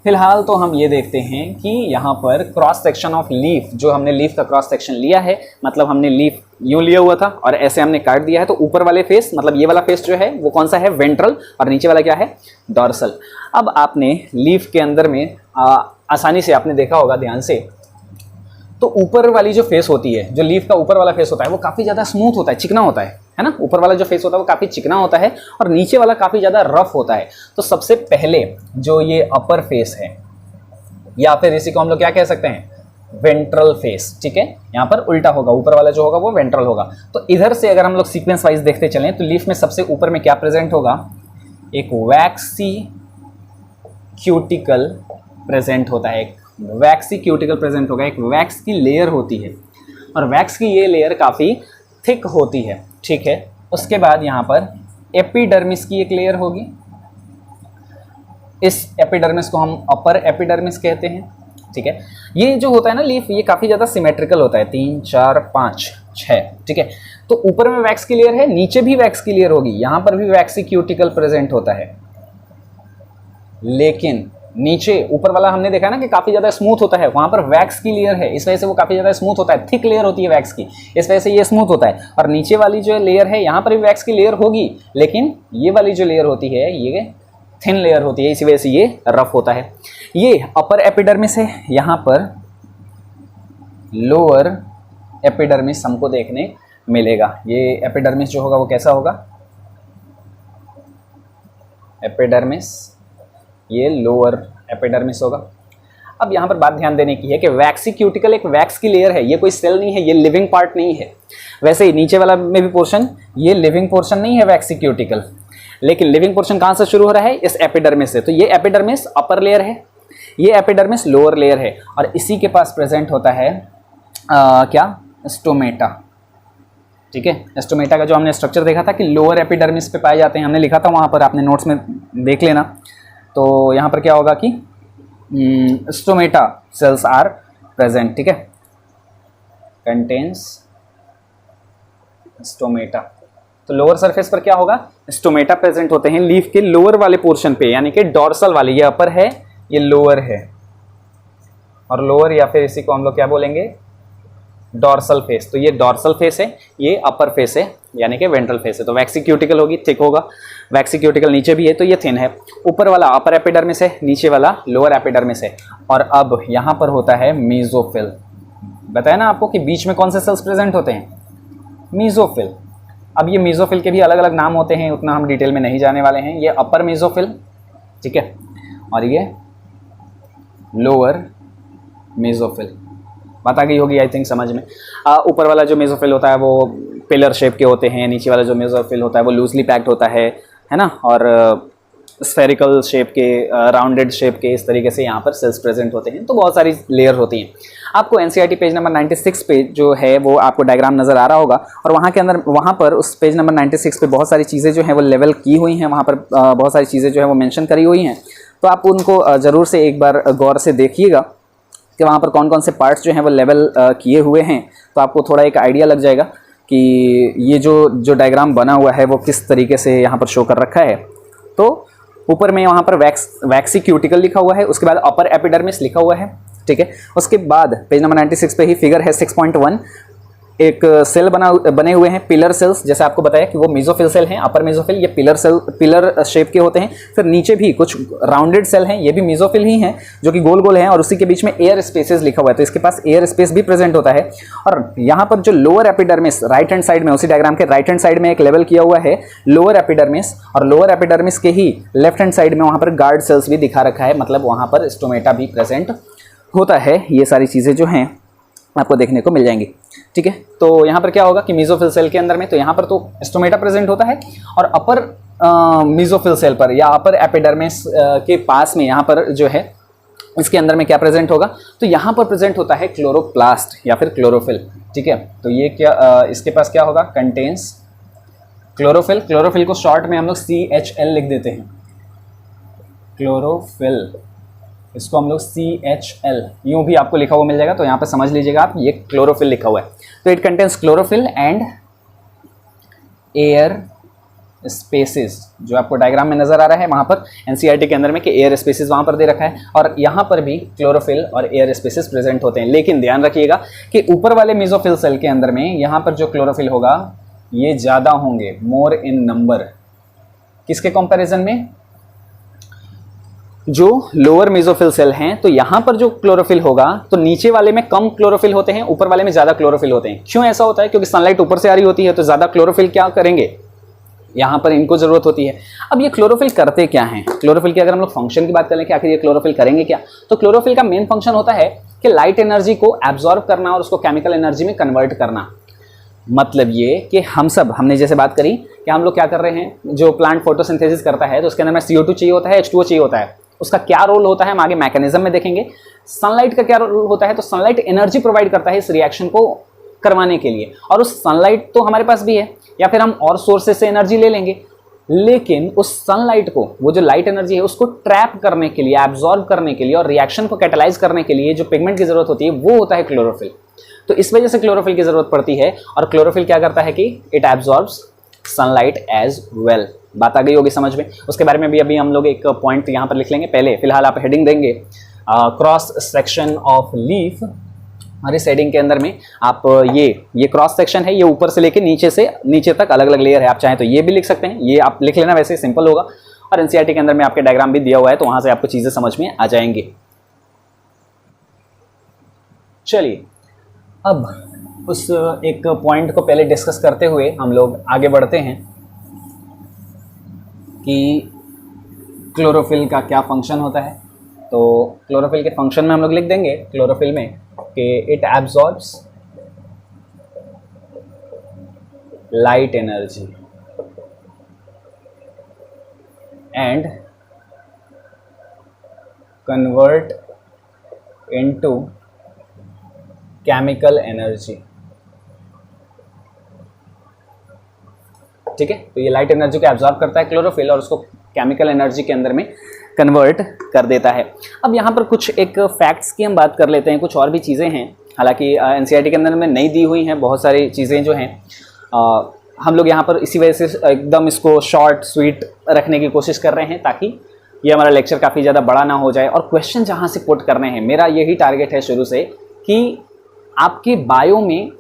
फिलहाल तो हम ये देखते हैं कि यहाँ पर क्रॉस सेक्शन ऑफ लीफ, जो हमने लीफ का क्रॉस सेक्शन लिया है, मतलब हमने लीफ यूँ लिया हुआ था और ऐसे हमने काट दिया है, तो ऊपर वाले फेस मतलब ये वाला फेस जो है वो कौन सा है, वेंट्रल, और नीचे वाला क्या है, डॉर्सल। अब आपने लीफ के अंदर में आसानी से आपने देखा होगा ध्यान से, तो ऊपर वाली जो फेस होती है, जो लीफ का ऊपर वाला फेस होता है वो काफ़ी ज़्यादा स्मूथ होता है, चिकना होता है ना, ऊपर वाला जो फेस होता है वो काफ़ी चिकना होता है और नीचे वाला काफ़ी ज़्यादा रफ होता है। तो सबसे पहले जो ये अपर फेस है, या फिर इसी को हम लोग क्या कह सकते हैं, वेंट्रल फेस, ठीक है, यहाँ पर उल्टा होगा, ऊपर वाला जो होगा वो वेंट्रल होगा। तो इधर से अगर हम लोग सीक्वेंस वाइज देखते चलें तो लीफ में सबसे ऊपर में क्या प्रेजेंट होगा, एक वैक्सी क्यूटिकल प्रेजेंट होता है, एक वैक्सी क्यूटिकल प्रेजेंट होगा, एक वैक्स की लेयर होती है और वैक्स की ये लेयर काफ़ी थिक होती है, ठीक है। उसके बाद यहाँ पर एपिडर्मिस की एक लेयर होगी, इस एपिडर्मिस को हम अपर एपिडर्मिस कहते हैं, ठीक है। ये जो होता है ना लीफ, ये काफ़ी ज़्यादा सिमेट्रिकल होता है, 3 4 5 6, ठीक है। तो ऊपर में वैक्स की लेयर है, नीचे भी वैक्स की लेयर होगी, यहाँ पर भी वैक्सी क्यूटिकल प्रेजेंट होता है, लेकिन नीचे ऊपर वाला हमने देखा ना कि काफ़ी ज़्यादा स्मूथ होता है, वहाँ पर वैक्स की लेयर है, इस वजह से वो काफ़ी ज़्यादा स्मूथ होता है, थिक लेयर होती है वैक्स की, इस वजह से ये स्मूथ होता है। और नीचे वाली जो लेयर है यहाँ पर भी वैक्स की लेयर होगी, लेकिन ये वाली जो लेयर होती है ये थिन लेयर होती है, इसी वजह से ये रफ होता है। ये अपर एपिडर्मिस है, यहाँ पर लोअर एपिडर्मिस हमको देखने मिलेगा। ये एपिडर्मिस जो होगा वो कैसा होगा, एपिडर्मिस, ये लोअर एपिडर्मिस होगा। अब यहाँ पर बात ध्यान देने की है कि वैक्सी क्यूटिकल एक वैक्स की लेयर है, ये कोई सेल नहीं है, ये लिविंग पार्ट नहीं है। वैसे ही नीचे वाला में भी पोर्शन, ये लिविंग पोर्शन नहीं है वैक्सी क्यूटिकल, लेकिन लिविंग पोर्शन कहाँ से शुरू हो रहा है, इस एपिडर्मिस से। तो ये एपिडर्मिस अपर लेयर है, ये एपिडर्मिस लोअर लेयर है, और इसी के पास प्रेजेंट होता है क्या, स्टोमेटा, ठीक है। स्टोमेटा का जो हमने स्ट्रक्चर देखा था कि लोअर एपिडर्मिस पे पाए जाते हैं, हमने लिखा था वहाँ पर, आपने नोट्स में देख लेना। तो यहाँ पर क्या होगा कि स्टोमेटा सेल्स आर प्रेजेंट, ठीक है, कंटेन्स स्टोमेटा। तो लोअर सरफेस पर क्या होगा, स्टोमेटा प्रेजेंट होते हैं लीफ के लोअर वाले पोर्शन पे, यानी कि डॉर्सल वाले, ये अपर है ये लोअर है, और लोअर या फिर इसी को हम लोग क्या बोलेंगे, डॉर्सल फेस। तो ये डॉर्सल फेस है, ये अपर फेस है, यानी कि वेंट्रल फेस है। तो वैक्सी क्यूटिकल होगी, थिक होगा, वैक्सी क्यूटिकल नीचे भी है तो ये थिन है, ऊपर वाला अपर एपिडर्मिस है, नीचे वाला लोअर एपिडर्मिस है। और अब यहाँ पर होता है मेसोफिल। बताया ना आपको कि बीच में कौन से सेल्स प्रेजेंट होते हैं, मेसोफिल। अब ये मेसोफिल के भी अलग अलग नाम होते हैं, उतना हम डिटेल में नहीं जाने वाले हैं। ये अपर मेसोफिल, ठीक है, और ये लोअर मेसोफिल। बात आ गई होगी आई थिंक समझ में। ऊपर वाला जो मेसोफिल होता है वो पिलर शेप के होते हैं, नीचे वाला जो मेसोफिल होता है वो लूजली पैक्ड होता है ना, और स्फेरिकल शेप के, राउंडेड शेप के, इस तरीके से यहाँ पर सेल्स प्रेजेंट होते हैं। तो बहुत सारी लेयर होती हैं। आपको एनसीईआरटी पेज नंबर 96 पे जो है वो आपको डायग्राम नज़र आ रहा होगा, और वहाँ के अंदर, वहाँ पर उस पेज नंबर 96 पे बहुत सारी चीज़ें जो हैं वो लेवल की हुई हैं, वहाँ पर बहुत सारी चीज़ें जो है वो मेंशन करी हुई हैं। तो आप उनको ज़रूर से एक बार गौर से देखिएगा कि वहाँ पर कौन कौन से पार्ट्स जो हैं वो लेवल किए हुए हैं, तो आपको थोड़ा एक आइडिया लग जाएगा कि ये जो डायग्राम बना हुआ है वो किस तरीके से यहाँ पर शो कर रखा है। तो ऊपर में वहाँ पर वैक्सी क्यूटिकल लिखा हुआ है, उसके बाद अपर एपिडर्मिस लिखा हुआ है, ठीक है। उसके बाद पेज नंबर 96 पे ही फिगर है 6.1, एक सेल बने हुए हैं पिलर सेल्स, जैसे आपको बताया कि वो मेसोफिल सेल हैं, अपर मेसोफिल, ये पिलर शेप के होते हैं। फिर नीचे भी कुछ राउंडेड सेल हैं, ये भी मेसोफिल ही हैं जो कि गोल गोल हैं, और उसी के बीच में एयर स्पेसेस लिखा हुआ है, तो इसके पास एयर स्पेस भी प्रेजेंट होता है। और यहाँ पर जो lower epidermis right hand side में, उसी डायग्राम के राइट हैंड साइड में एक लेवल किया हुआ है लोअर एपिडर्मिस, और लोअर एपिडर्मिस के ही लेफ्ट हैंड साइड में वहाँ पर गार्ड सेल्स भी दिखा रखा है, मतलब वहाँ पर स्टोमेटा भी प्रेजेंट होता है। ये सारी चीज़ें जो हैं आपको देखने को मिल जाएंगी, ठीक है। तो यहाँ पर क्या होगा कि मेसोफिल सेल के अंदर में तो यहाँ पर तो स्टोमेटा प्रेजेंट होता है, और अपर मेसोफिल सेल पर या अपर एपिडर्मिस के पास में यहाँ पर जो है इसके अंदर में क्या प्रेजेंट होगा, तो यहाँ पर प्रेजेंट होता है क्लोरोप्लास्ट या फिर क्लोरोफिल, ठीक है। तो ये क्या इसके पास क्या होगा, कंटेन्स क्लोरोफिल। क्लोरोफिल को शॉर्ट में हम लोग CHL लिख देते हैं, क्लोरोफिल, इसको हम लोग CHL यूँ भी आपको लिखा हुआ मिल जाएगा, तो यहाँ पे समझ लीजिएगा आप, ये क्लोरोफिल लिखा हुआ है। तो it contains chlorophyll and air spaces, जो आपको डायग्राम में नजर आ रहा है वहाँ पर NCERT के अंदर में कि एयर स्पेसेस वहाँ पर दे रखा है, और यहाँ पर भी क्लोरोफिल और एयर स्पेसेस प्रेजेंट होते हैं। लेकिन ध्यान रखिएगा कि ऊपर वाले मेसोफिल सेल के अंदर में यहाँ पर जो क्लोरोफिल होगा ये ज़्यादा होंगे, मोर इन नंबर, किसके कंपैरिजन में, जो लोअर मेसोफिल सेल हैं। तो यहाँ पर जो क्लोरोफिल होगा तो नीचे वाले में कम क्लोरोफिल होते हैं, ऊपर वाले में ज़्यादा क्लोरोफिल होते हैं। क्यों ऐसा होता है, क्योंकि सनलाइट ऊपर से आ रही होती है, तो ज़्यादा क्लोरोफिल क्या करेंगे, यहाँ पर इनको ज़रूरत होती है। अब ये क्लोरोफिल करते क्या हैं, क्लोरोफिल की अगर हम लोग फंक्शन की बात करें कि आखिर ये क्लोरोफिल करेंगे क्या, तो क्लोरोफिल का मेन फंक्शन होता है कि लाइट एनर्जी को एब्जॉर्ब करना और उसको केमिकल एनर्जी में कन्वर्ट करना। मतलब ये कि हमने जैसे बात करी कि हम लोग क्या कर रहे हैं, जो प्लांट फोटोसिंथेसिस करता है तो उसके अंदर में CO2 चाहिए होता है, H2O चाहिए होता है। उसका क्या रोल होता है हम आगे मैकेनिज्म में देखेंगे। सनलाइट का क्या रोल होता है, तो सनलाइट एनर्जी प्रोवाइड करता है इस रिएक्शन को करवाने के लिए, और उस सनलाइट तो हमारे पास भी है, या फिर हम और सोर्सेज से एनर्जी ले लेंगे, लेकिन उस सनलाइट को, वो जो लाइट एनर्जी है उसको ट्रैप करने के लिए, एब्जॉर्ब करने के लिए और रिएक्शन को कैटलाइज करने के लिए जो पिगमेंट की जरूरत होती है वो होता है क्लोरोफिल। तो इस वजह से क्लोरोफिल की जरूरत पड़ती है, और क्लोरोफिल क्या करता है कि it absorbs sunlight as well. बात आ गई होगी समझ में। उसके बारे में भी अभी हम लोग एक पॉइंट यहाँ पर लिख लेंगे। पहले फिलहाल आप हेडिंग देंगे क्रॉस सेक्शन ऑफ लीफ, और इस हेडिंग के अंदर में आप ये क्रॉस सेक्शन है, ये ऊपर से लेके नीचे तक अलग अलग लेयर है। आप चाहें तो ये भी लिख सकते हैं, ये आप लिख लेना, वैसे सिंपल होगा। और NCERT के अंदर में आपके डायग्राम भी दिया हुआ है, तो वहां से आपको चीजें समझ में आ जाएंगी। चलिए अब उस एक पॉइंट को पहले डिस्कस करते हुए हम लोग आगे बढ़ते हैं कि क्लोरोफिल का क्या फंक्शन होता है। तो क्लोरोफिल के फंक्शन में हम लोग लिख देंगे क्लोरोफिल में कि it absorbs light energy and convert into chemical energy. ठीक है, तो ये लाइट एनर्जी को एब्जॉर्ब करता है क्लोरोफिल और उसको केमिकल एनर्जी के अंदर में कन्वर्ट कर देता है। अब यहाँ पर कुछ एक फैक्ट्स की हम बात कर लेते हैं, कुछ और भी चीज़ें हैं, हालांकि NCERT के अंदर में नहीं दी हुई हैं बहुत सारी चीज़ें जो हैं। हम लोग यहाँ पर इसी वजह से एकदम इसको शॉर्ट स्वीट रखने की कोशिश कर रहे हैं ताकि ये हमारा लेक्चर काफ़ी ज़्यादा बड़ा ना हो जाए। और क्वेश्चन जहाँ से पुट करने हैं, मेरा यही टारगेट है शुरू से कि आपके बायो में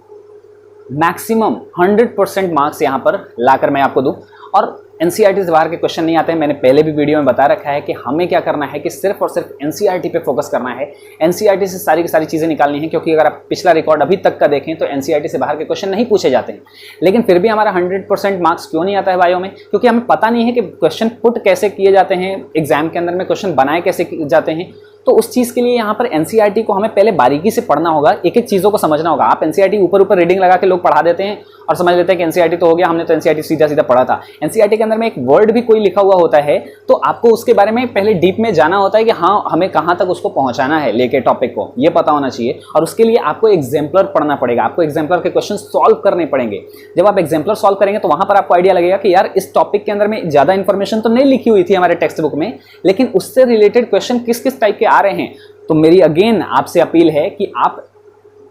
मैक्सिमम 100% मार्क्स यहाँ पर लाकर मैं आपको दूँ। और NCERT से बाहर के क्वेश्चन नहीं आते हैं। मैंने पहले भी वीडियो में बता रखा है कि हमें क्या करना है कि सिर्फ और सिर्फ NCERT पे फोकस करना है। NCERT से सारी की सारी चीज़ें निकालनी है, क्योंकि अगर आप पिछला रिकॉर्ड अभी तक का देखें तो NCERT से बाहर के क्वेश्चन नहीं पूछे जाते हैं। लेकिन फिर भी हमारा 100% मार्क्स क्यों नहीं आता है बायो में, क्योंकि हमें पता नहीं है कि क्वेश्चन पुट कैसे किए जाते हैं, एग्जाम के अंदर में क्वेश्चन बनाए कैसे जाते हैं। तो उस चीज़ के लिए यहाँ पर NCERT को हमें पहले बारीकी से पढ़ना होगा, एक एक चीज़ों को समझना होगा। आप NCERT ऊपर ऊपर रीडिंग लगा के लोग पढ़ा देते हैं और समझ लेते हैं कि NCERT तो हो गया, हमने तो NCERT सीधा सीधा पढ़ा था। NCERT के अंदर में एक वर्ड भी कोई लिखा हुआ होता है तो आपको उसके बारे में पहले डीप में जाना होता है कि हाँ हमें कहाँ तक उसको पहुँचाना है, लेके टॉपिक को ये पता होना चाहिए। और उसके लिए आपको एग्जाम्पलर पढ़ना पड़ेगा, आपको एग्जाम्पलर के क्वेश्चन सॉल्व करने पड़ेंगे। जब आप एग्जाम्पलर सॉल्व करेंगे तो वहाँ पर आपको आइडिया लगेगा कि यार इस टॉपिक के अंदर में ज़्यादा इन्फॉर्मेशन तो नहीं लिखी हुई थी हमारे टेक्स्ट बुक में, लेकिन उससे रिलेटेड क्वेश्चन किस किस टाइप के आ रहे हैं। तो मेरी अगेन आपसे अपील है कि आप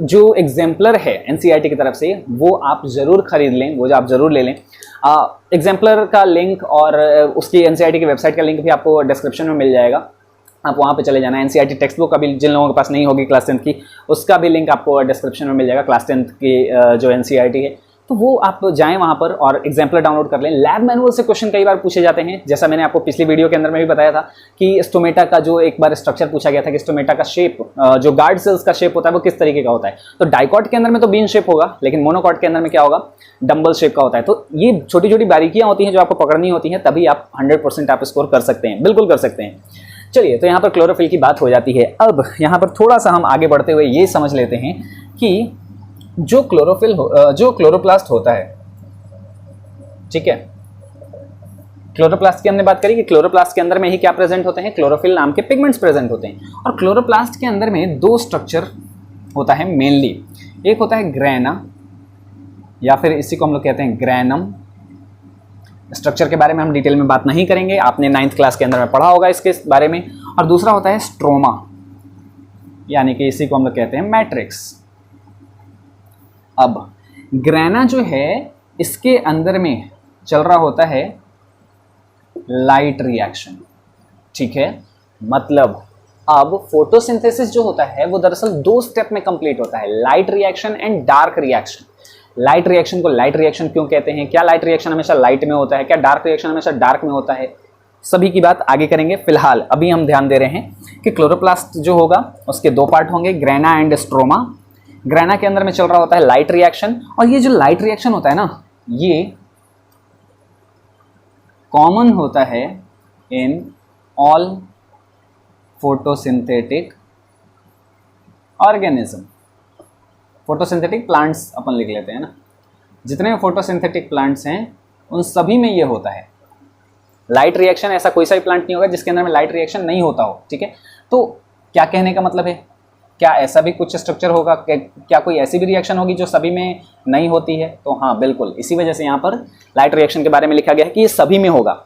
जो एग्जाम्पलर है NCERT की तरफ से वो आप ज़रूर खरीद लें, वो आप ज़रूर ले लें। एग्जाम्पलर का लिंक और उसकी NCERT की वेबसाइट का लिंक भी आपको डिस्क्रिप्शन में मिल जाएगा। आप वहाँ पे चले जाना। एनसीईआरटी टेक्स्ट बुक अभी जिन लोगों के पास नहीं होगी क्लास 10th की, उसका भी लिंक आपको डिस्क्रिप्शन में मिल जाएगा। क्लास 10th की जो एनसीईआरटी है, तो वो आप जाएं वहाँ पर और एग्जाम्पलर डाउनलोड कर लें। लैब मैनुअल से क्वेश्चन कई बार पूछे जाते हैं, जैसा मैंने आपको पिछली वीडियो के अंदर में भी बताया था कि स्टोमेटा का जो एक बार स्ट्रक्चर पूछा गया था कि स्टोमेटा का शेप, जो गार्ड सेल्स का शेप होता है वो किस तरीके का होता है। तो डाइकॉट के अंदर में तो बीन शेप होगा, लेकिन मोनोकॉट के अंदर में क्या होगा, डम्बल शेप का होता है। तो ये छोटी छोटी बारीकियाँ होती हैं जो आपको पकड़नी होती हैं, तभी आप 100% आप स्कोर कर सकते हैं, बिल्कुल कर सकते हैं। चलिए, तो यहाँ पर क्लोरोफिल की बात हो जाती है। अब यहाँ पर थोड़ा सा हम आगे बढ़ते हुए ये समझ लेते हैं कि जो जो क्लोरोप्लास्ट होता है, ठीक है, क्लोरोप्लास्ट की हमने बात करी कि क्लोरोप्लास्ट के अंदर में ही क्या प्रेजेंट होते हैं, क्लोरोफिल नाम के पिगमेंट्स प्रेजेंट होते हैं। और क्लोरोप्लास्ट के अंदर में दो स्ट्रक्चर होता है मेनली, एक होता है ग्रेना, या फिर इसी को हम लोग कहते हैं ग्रैनम। स्ट्रक्चर के बारे में हम डिटेल में बात नहीं करेंगे, आपने 9th क्लास के अंदर में पढ़ा होगा इसके बारे में। और दूसरा होता है स्ट्रोमा, यानी कि इसी को हम लोग कहते हैं मैट्रिक्स। अब ग्रेना जो है, इसके अंदर में चल रहा होता है लाइट रिएक्शन, ठीक है। मतलब अब फोटोसिंथेसिस जो होता है वो दरअसल 2 स्टेप में कंप्लीट होता है, light reaction and dark reaction. Light reaction को लाइट रिएक्शन क्यों कहते हैं, क्या लाइट रिएक्शन हमेशा लाइट में होता है, क्या डार्क रिएक्शन हमेशा डार्क में होता है, सभी की बात आगे करेंगे। फिलहाल अभी हम ध्यान दे रहे हैं कि क्लोरोप्लास्ट जो होगा उसके 2 पार्ट होंगे, ग्रेना एंड स्ट्रोमा। ग्रेना के अंदर में चल रहा होता है लाइट रिएक्शन, और ये जो लाइट रिएक्शन होता है ना, ये कॉमन होता है in all photosynthetic organism. Photosynthetic plants अपन लिख लेते हैं ना, जितने फोटोसिंथेटिक प्लांट्स हैं उन सभी में ये होता है लाइट रिएक्शन। ऐसा कोई सा भी प्लांट नहीं होगा जिसके अंदर में लाइट रिएक्शन नहीं होता हो, ठीक है। तो क्या कहने का मतलब है, क्या ऐसा भी कुछ स्ट्रक्चर होगा, क्या कोई ऐसी भी रिएक्शन होगी जो सभी में नहीं होती है? तो हाँ, बिल्कुल, इसी वजह से यहाँ पर लाइट रिएक्शन के बारे में लिखा गया है कि ये सभी में होगा।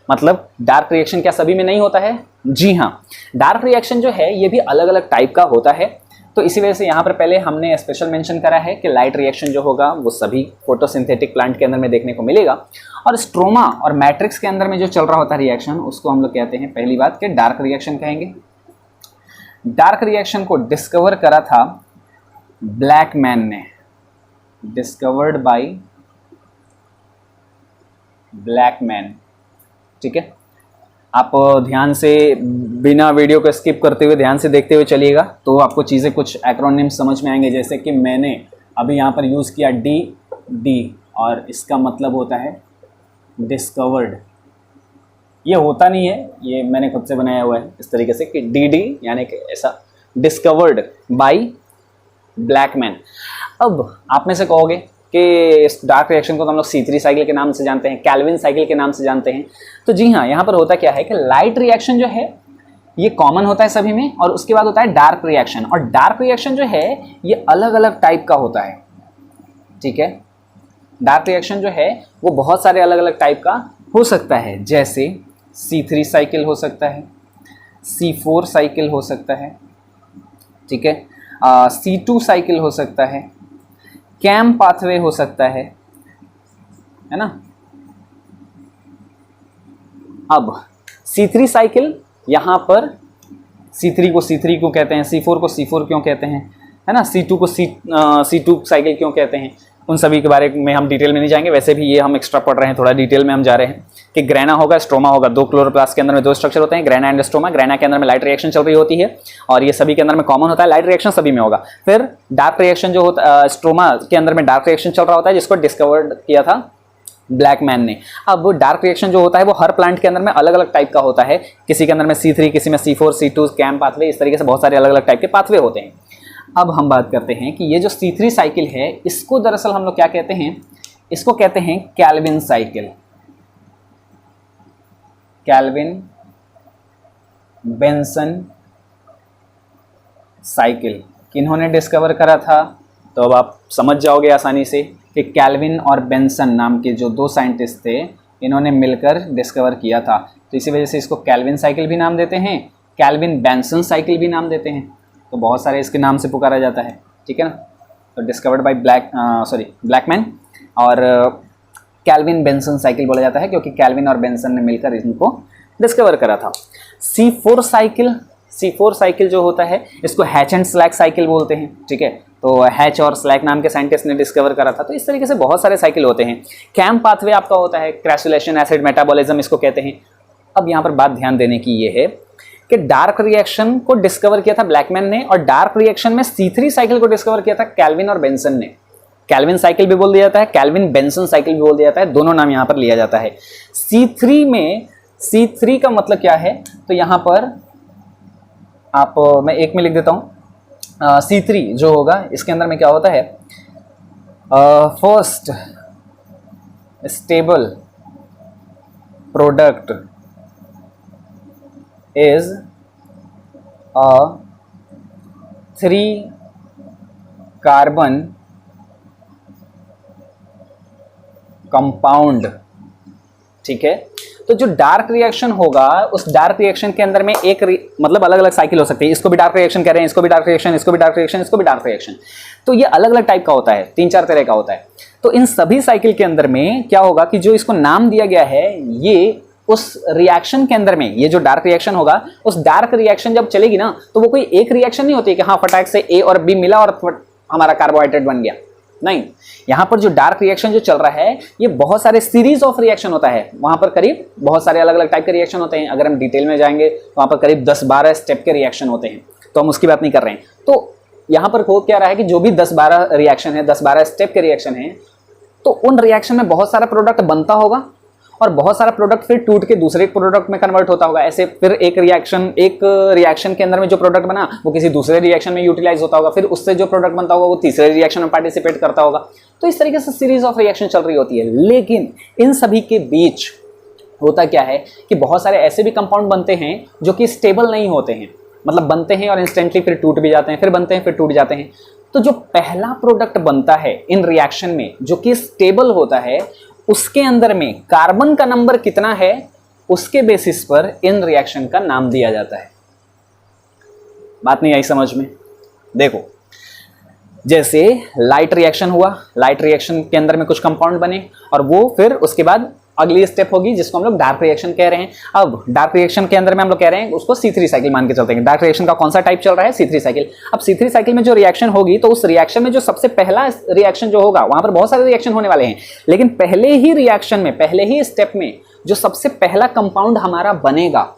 मतलब डार्क रिएक्शन क्या सभी में नहीं होता है? जी हाँ, डार्क रिएक्शन जो है ये भी अलग अलग टाइप का होता है। तो इसी वजह से यहाँ पर पहले हमने स्पेशल मेंशन करा है कि लाइट रिएक्शन जो होगा वो सभी फोटोसिंथेटिक प्लांट के अंदर में देखने को मिलेगा। और स्ट्रोमा और मैट्रिक्स के अंदर में जो चल रहा होता है रिएक्शन, उसको हम लोग कहते हैं पहली बात कि डार्क रिएक्शन कहेंगे। डार्क रिएक्शन को डिस्कवर करा था ब्लैकमैन ने, डिस्कवर्ड बाय ब्लैकमैन, ठीक है। आप ध्यान से बिना वीडियो को स्किप करते हुए ध्यान से देखते हुए चलिएगा, तो आपको चीज़ें कुछ एक्रोनिम समझ में आएंगे। जैसे कि मैंने अभी यहाँ पर यूज़ किया डी, और इसका मतलब होता है डिस्कवर्ड। ये होता नहीं है, ये मैंने खुद से बनाया हुआ है इस तरीके से कि डी यानी कि ऐसा, डिस्कवर्ड बाय ब्लैकमैन। अब आप में से कहोगे कि इस डार्क रिएक्शन को तो हम लोग C3 साइकिल के नाम से जानते हैं, कैल्विन साइकिल के नाम से जानते हैं। तो जी हाँ, यहाँ पर होता क्या है कि लाइट रिएक्शन जो है ये कॉमन होता है सभी में, और उसके बाद होता है डार्क रिएक्शन। और डार्क रिएक्शन जो है ये अलग अलग टाइप का होता है, ठीक है। डार्क रिएक्शन जो है वो बहुत सारे अलग अलग टाइप का हो सकता है, जैसे C3 साइकिल हो सकता है, C4 साइकिल हो सकता है, ठीक है, C2 साइकिल हो सकता है, कैम पाथवे हो सकता है ना। अब C3 साइकिल, यहाँ पर C3 को C3 क्यों कहते हैं, C4 को C4 क्यों कहते हैं, है ना, C2 को C2 साइकिल क्यों कहते हैं, उन सभी के बारे में हम डिटेल में नहीं जाएंगे। वैसे भी ये हम एक्स्ट्रा पढ़ रहे हैं, थोड़ा डिटेल में हम जा रहे हैं कि ग्रेना होगा, स्ट्रोमा होगा। 2 क्लोरोप्लास्ट के अंदर में 2 स्ट्रक्चर होते हैं, ग्रेना एंड स्ट्रोमा। ग्रेना के अंदर में लाइट रिएक्शन चल रही होती है और ये सभी के अंदर में कॉमन होता है, लाइट रिएक्शन सभी में होगा। फिर डार्क रिएक्शन जो होता, स्ट्रोमा के अंदर में डार्क रिएक्शन चल रहा होता है, जिसको डिस्कवर्ड किया था ब्लैकमैन ने। अब डार्क रिएक्शन जो होता है वो हर प्लांट के अंदर में अलग अलग टाइप का होता है, किसी के अंदर में C3, किसी में C4, C2, कैम पाथवे, इस तरीके से बहुत सारे अलग अलग टाइप के पाथवे होते हैं। अब हम बात करते हैं कि ये जो C3 साइकिल है, इसको दरअसल हम लोग क्या कहते हैं, इसको कहते हैं Calvin cycle. Calvin Benson cycle किन्होंने डिस्कवर करा था? तो अब आप समझ जाओगे आसानी से कि कैल्विन और बेंसन नाम के जो 2 साइंटिस्ट थे, इन्होंने मिलकर डिस्कवर किया था। तो इसी वजह से इसको कैल्विन साइकिल भी नाम देते हैं, कैल्विन बेंसन साइकिल भी नाम देते हैं। तो बहुत सारे इसके नाम से पुकारा जाता है, ठीक है ना। तो डिस्कवर्ड बाय ब्लैकमैन और कैल्विन बेंसन साइकिल बोला जाता है, क्योंकि कैल्विन और बेंसन ने मिलकर इनको डिस्कवर करा था। C4 साइकिल C4 साइकिल जो होता है इसको हैच एंड स्लैक साइकिल बोलते हैं, ठीक है। तो हैच और स्लैक नाम के साइंटिस्ट ने डिस्कवर करा था। तो इस तरीके से बहुत सारे साइकिल होते हैं। कैम पाथवे आपका होता है, क्रैसुलेशन, एसिड मेटाबॉलिज्म इसको कहते हैं। अब यहाँ पर बात ध्यान देने की ये है कि डार्क रिएक्शन को डिस्कवर किया था ब्लैकमैन ने, और डार्क रिएक्शन में C3 साइकिल को डिस्कवर किया था कैल्विन और बेंसन ने। कैल्विन साइकिल भी बोल दिया जाता है, कैल्विन बेंसन साइकिल भी बोल दिया जाता है, दोनों नाम यहाँ पर लिया जाता है। C3 में C3 का मतलब क्या है, तो यहाँ पर आप मैं एक में लिख देता हूँ। C3 जो होगा इसके अंदर में क्या होता है, first stable product is a 3 carbon compound, ठीक है। तो जो डार्क रिएक्शन होगा उस डार्क रिएक्शन के अंदर में एक मतलब अलग अलग साइकिल हो सकती है। इसको भी डार्क रिएक्शन कह रहे हैं, इसको भी डार्क रिएक्शन, इसको भी डार्क रिएक्शन, इसको भी डार्क रिएक्शन। तो ये अलग अलग टाइप का होता है, 3-4 तरह का होता है। तो इन सभी साइकिल के अंदर में क्या होगा कि जो इसको नाम दिया गया है, ये उस रिएक्शन के अंदर में, ये जो डार्क रिएक्शन होगा, उस डार्क रिएक्शन जब चलेगी ना, तो वो कोई एक रिएक्शन नहीं होती है कि हाँ फटाक से A और B मिला और हमारा कार्बोहाइड्रेट बन गया। नहीं, यहां पर जो डार्क रिएक्शन जो चल रहा है ये बहुत सारे सीरीज ऑफ रिएक्शन होता है। वहां पर करीब बहुत सारे अलग अलग टाइप के रिएक्शन होते हैं। अगर हम डिटेल में जाएंगे तो वहां पर करीब 10-12 स्टेप के रिएक्शन होते हैं, तो हम उसकी बात नहीं कर रहे हैं। तो यहां पर हो क्या रहा है कि जो भी 10-12 रिएक्शन है, 10-12 स्टेप के रिएक्शन है, तो उन रिएक्शन में बहुत सारा प्रोडक्ट बनता होगा और बहुत सारा प्रोडक्ट फिर टूट के दूसरे प्रोडक्ट में कन्वर्ट होता होगा। ऐसे फिर एक रिएक्शन के अंदर में जो प्रोडक्ट बना वो किसी दूसरे रिएक्शन में यूटिलाइज होता होगा, फिर उससे जो प्रोडक्ट बनता होगा वो तीसरे रिएक्शन में पार्टिसिपेट करता होगा। तो इस तरीके से सीरीज ऑफ रिएक्शन चल रही होती है। लेकिन इन सभी के बीच होता क्या है कि बहुत सारे ऐसे भी कंपाउंड बनते हैं जो कि स्टेबल नहीं होते हैं, मतलब बनते हैं और इंस्टेंटली फिर टूट भी जाते हैं, फिर बनते हैं फिर टूट जाते हैं। तो जो पहला प्रोडक्ट बनता है इन रिएक्शन में जो कि स्टेबल होता है, उसके अंदर में कार्बन का नंबर कितना है उसके बेसिस पर इन रिएक्शन का नाम दिया जाता है। बात नहीं आई समझ में? देखो, जैसे लाइट रिएक्शन हुआ, लाइट रिएक्शन के अंदर में कुछ कंपाउंड बने और वो फिर उसके बाद अगली स्टेप होगी जिसको हम लोग डार्क रिएक्शन कह रहे हैं। अब डार्क रिएक्शन के अंदर में हम लोग कह रहे हैं उसको C3 साइकिल मान के चलते हैं। डार्क रिएक्शन का कौन सा टाइप चल रहा है? C3 cycle. अब C3 साइकिल में जो रिएक्शन होगी तो उस रिएक्शन में जो सबसे पहला रिएक्शन जो होगा, वहां पर बहुत सारे रिएक्शन होने वाले हैं, लेकिन पहले ही रिएक्शन में, पहले ही स्टेप में जो सबसे पहला कंपाउंड हमारा बनेगा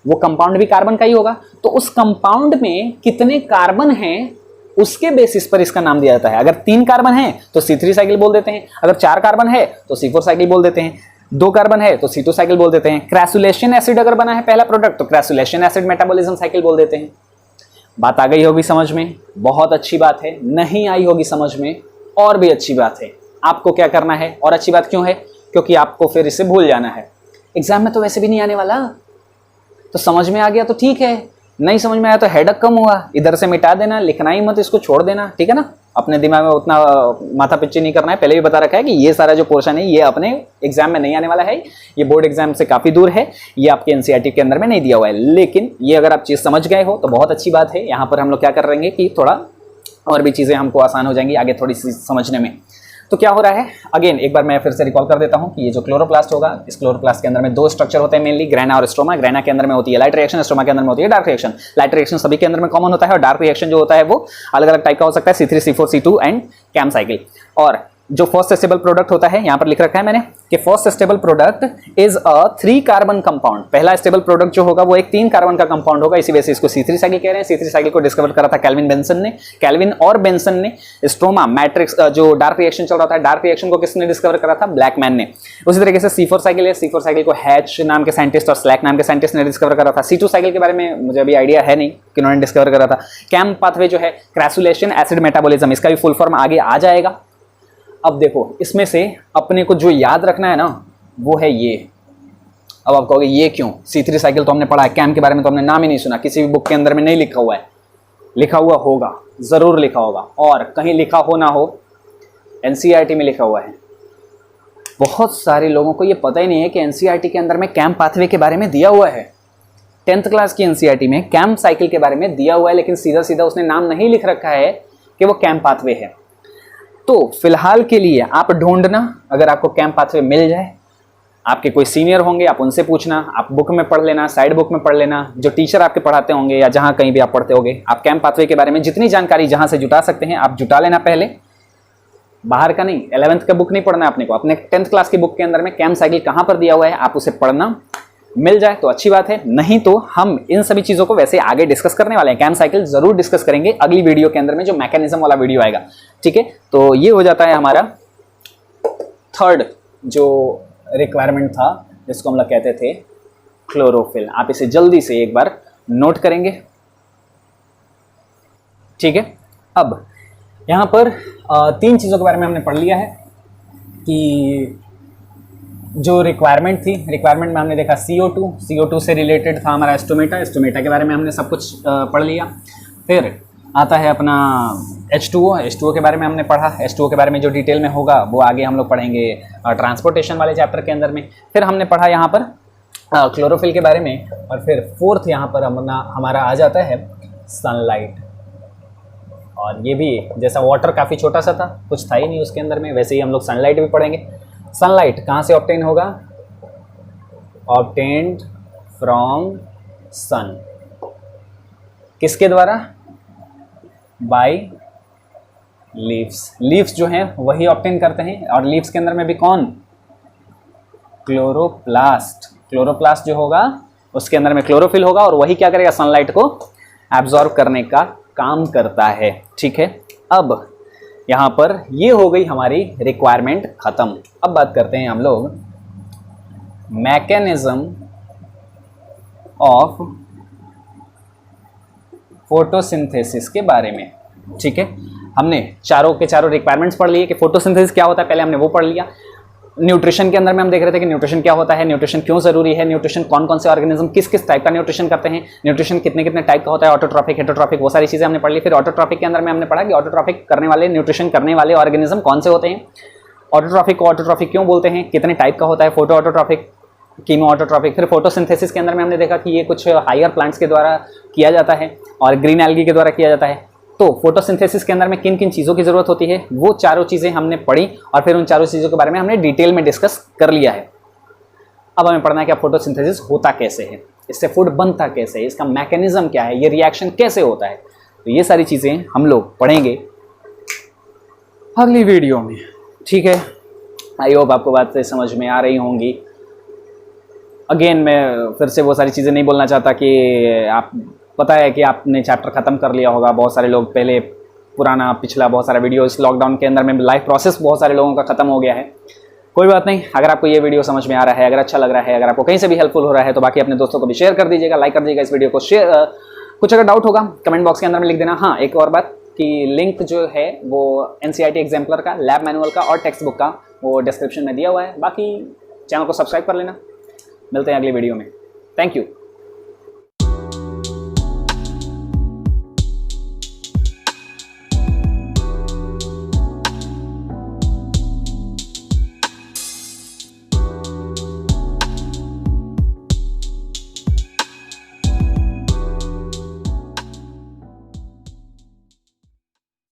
वो कंपाउंड भी कार्बन का ही होगा। तो उस कंपाउंड में कितने कार्बन हैं उसके बेसिस पर इसका नाम दिया जाता है। अगर 3 कार्बन है तो C3 साइकिल बोल देते हैं, अगर 4 कार्बन है तो C4 साइकिल बोल देते हैं, 2 कार्बन है तो C2 साइकिल बोल देते हैं। क्रैसुलेशन एसिड अगर बना है पहला प्रोडक्ट तो क्रैसुलेशन एसिड मेटाबॉलिज्म साइकिल बोल देते हैं। बात आ गई होगी समझ में? बहुत अच्छी बात है। नहीं आई होगी समझ में? और भी अच्छी बात है। आपको क्या करना है? और अच्छी बात क्यों है? क्योंकि आपको फिर इसे भूल जाना है। एग्जाम में तो वैसे भी नहीं आने वाला, तो समझ में आ गया तो ठीक है, नहीं समझ में आया तो हेडक कम हुआ, इधर से मिटा देना, लिखना ही मत, इसको छोड़ देना, ठीक है ना। अपने दिमाग में उतना माथा पिच्ची नहीं करना है। पहले भी बता रखा है कि ये सारा जो पोर्शन है ये अपने एग्जाम में नहीं आने वाला है, ये बोर्ड एग्जाम से काफ़ी दूर है, ये आपके एनसीईआरटी के अंदर में नहीं दिया हुआ है। लेकिन ये अगर आप चीज़ समझ गए हो तो बहुत अच्छी बात है। यहाँ पर हम लोग क्या कर रहेंगे कि थोड़ा और भी चीज़ें हमको आसान हो जाएंगी आगे थोड़ी सी समझने में। तो क्या हो रहा है, अगेन एक बार मैं फिर से रिकॉल कर देता हूं कि ये जो क्लोरोप्लास्ट होगा, इस क्लोरोप्लास्ट के अंदर में 2 स्ट्रक्चर होते हैं मेनली, ग्रेना और स्ट्रोमा। ग्रेना के अंदर में होती है लाइट रिएक्शन, स्ट्रोमा के अंदर में होती है डार्क रिएक्शन। लाइट रिएक्शन सभी के अंदर में कॉमन होता है और डार्क रिएक्शन जो होता है वो अलग अलग टाइप का हो सकता है, C3, C4, C2 and cam cycle. और जो फर्स्ट स्टेबल प्रोडक्ट होता है, यहाँ पर लिख रखा है मैंने कि first stable product is a 3 carbon compound. पहला स्टेबल प्रोडक्ट जो होगा वो एक 3 कार्बन का कंपाउंड होगा, इसी वजह से इसको C3 साइकिल कह रहे हैं। C3 साइकिल को डिस्कवर करा था कैल्विन और बेंसन ने। स्ट्रोमा मैट्रिक्स जो डार्क रिएक्शन चल रहा था, डार्क रिएक्शन को किसने डिस्कवर करा था? ब्लैकमैन ने। उसी तरीके से C4 साइकिल है, C4 साइकिल को हैच नाम के साइंटिस्ट और स्लैक नाम के साइंटिस्ट ने डिस्कवर करा था। C2 साइकिल के बारे में मुझे अभी आइडिया है नहीं कि उन्होंने डिस्कवर करा था। कैम पाथवे जो है क्रैसुलेशन एसिड मेटाबॉलिज्म, इसका भी फुल फॉर्म आगे आ जाएगा। अब देखो, इसमें से अपने को जो याद रखना है ना वो है ये। अब आप कहोगे ये क्यों? C3 साइकिल तो हमने पढ़ा है, कैम के बारे में तो हमने नाम ही नहीं सुना, किसी भी बुक के अंदर में नहीं लिखा हुआ है। लिखा हुआ होगा, जरूर लिखा होगा, और कहीं लिखा हो ना हो एनसीईआरटी में लिखा हुआ है। बहुत सारे लोगों को ये पता ही नहीं है कि एनसीईआरटी के अंदर में कैम पाथवे के बारे में दिया हुआ है। 10th क्लास की एनसीईआरटी में कैम साइकिल के बारे में दिया हुआ है, लेकिन सीधा सीधा उसने नाम नहीं लिख रखा है कि वो कैम पाथवे है। तो फिलहाल के लिए आप ढूंढना, अगर आपको कैम पाथवे मिल जाए आपके कोई सीनियर होंगे, आप उनसे पूछना, आप बुक में पढ़ लेना, साइड बुक में पढ़ लेना, जो टीचर आपके पढ़ाते होंगे या जहाँ कहीं भी आप पढ़ते होंगे, आप कैंप पाथवे के बारे में जितनी जानकारी जहाँ से जुटा सकते हैं आप जुटा लेना पहले। बाहर का नहीं, 11th का बुक नहीं पढ़ना है अपने को, अपने 10th क्लास की बुक के अंदर में कैंप साइकिल कहाँ पर दिया हुआ है आप उसे पढ़ना, मिल जाए तो अच्छी बात है, नहीं तो हम इन सभी चीज़ों को वैसे आगे डिस्कस करने वाले हैं। कैंप साइकिल जरूर डिस्कस करेंगे अगली वीडियो के अंदर में, जो मैकेनिज्म वाला वीडियो आएगा, ठीक है। तो ये हो जाता है हमारा थर्ड जो रिक्वायरमेंट था, जिसको हम लोग कहते थे क्लोरोफिल। आप इसे जल्दी से एक बार नोट करेंगे, ठीक है। अब यहाँ पर 3 चीज़ों के बारे में हमने पढ़ लिया है कि जो रिक्वायरमेंट थी, रिक्वायरमेंट में हमने देखा CO2 से रिलेटेड था हमारा एस्टोमेटा के बारे में हमने सब कुछ पढ़ लिया। फिर आता है अपना H2O के बारे में हमने पढ़ा। H2O के बारे में जो डिटेल में होगा वो आगे हम लोग पढ़ेंगे ट्रांसपोर्टेशन वाले चैप्टर के अंदर में। फिर हमने पढ़ा यहाँ पर क्लोरोफिल के बारे में, और फिर फोर्थ यहाँ पर हमारा आ जाता है सनलाइट। और ये भी जैसा वाटर काफ़ी छोटा सा था, कुछ था ही नहीं उसके अंदर में, वैसे ही हम लोग सनलाइट भी पढ़ेंगे। सनलाइट कहाँ से ऑब्टेन होगा? Obtained from sun. किसके द्वारा? By leaves. लीव्स जो हैं वही ऑब्टेन करते हैं, और लीव्स के अंदर में भी कौन? क्लोरोप्लास्ट। क्लोरोप्लास्ट जो होगा उसके अंदर में क्लोरोफिल होगा, और वही क्या करेगा? सनलाइट को एब्जॉर्ब करने का काम करता है, ठीक है। अब यहाँ पर ये हो गई हमारी रिक्वायरमेंट खत्म। अब बात करते हैं हम लोग मैकेनिज्म ऑफ फोटोसिंथेसिस के बारे में, ठीक है। हमने चारों के चारों रिक्वायरमेंट्स पढ़ लिए कि फोटोसिंथेसिस क्या होता है, पहले हमने वो पढ़ लिया। न्यूट्रिशन के अंदर में हम देख रहे थे कि न्यूट्रिशन क्या होता है, न्यूट्रिशन क्यों जरूरी है, न्यूट्रिशन कौन कौन से ऑर्गेनिज्म किस किस टाइप का न्यूट्रिशन करते हैं, न्यूट्रिशन कितने कितने टाइप का होता है, ऑटोट्रॉफिक, हेटरोट्रॉफिक, वो सारी चीजें हमने पढ़ ली। फिर ऑटोट्रॉफिक के अंदर में हमने पढ़ा कि ऑटोट्रॉफिक करने वाले, न्यूट्रिशन करने वाले ऑर्गेनिज्म कौन से होते हैं, ऑटोट्रॉफिक को ऑटोट्रॉफिक क्यों बोलते हैं, कितने टाइप का होता है, फोटो ऑटोट्रॉफिक, कीमो ऑटोट्रॉफिक। फिर फोटोसिंथेसिस के अंदर में हमने देखा कि ये कुछ हायर प्लांट्स के द्वारा किया जाता है और ग्रीन एल्गी के द्वारा किया जाता है। तो फोटोसिंथेसिस के अंदर में किन किन चीज़ों की ज़रूरत होती है, वो चारों चीज़ें हमने पढ़ी, और फिर उन चारों चीज़ों के बारे में हमने डिटेल में डिस्कस कर लिया है। अब हमें पढ़ना है कि फोटोसिंथेसिस होता कैसे है, इससे फूड बनता कैसे है, इसका मैकेनिज्म क्या है, ये रिएक्शन कैसे होता है। तो ये सारी चीज़ें हम लोग पढ़ेंगे अगली वीडियो में, ठीक है। आई होप आपको बातें समझ में आ रही होंगी। अगेन मैं फिर से वो सारी चीज़ें नहीं बोलना चाहता कि आप, पता है कि आपने चैप्टर ख़त्म कर लिया होगा, बहुत सारे लोग पहले पुराना पिछला बहुत सारा वीडियो इस लॉकडाउन के अंदर में लाइफ प्रोसेस बहुत सारे लोगों का ख़त्म हो गया है। कोई बात नहीं, अगर आपको ये वीडियो समझ में आ रहा है, अगर अच्छा लग रहा है, अगर आपको कहीं से भी हेल्पफुल हो रहा है, तो बाकी अपने दोस्तों को भी शेयर कर दीजिएगा, लाइक कर दीजिएगा इस वीडियो को। शेयर कुछ अगर डाउट होगा कमेंट बॉक्स के अंदर में लिख देना। हाँ, एक और बात कि लिंक जो है वो NCERT एग्जाम्पलर का, लैब मैनुअल का और टेक्स्ट बुक का वो डिस्क्रिप्शन में दिया हुआ है। बाकी चैनल को सब्सक्राइब कर लेना। मिलते हैं अगली वीडियो में। Thank you.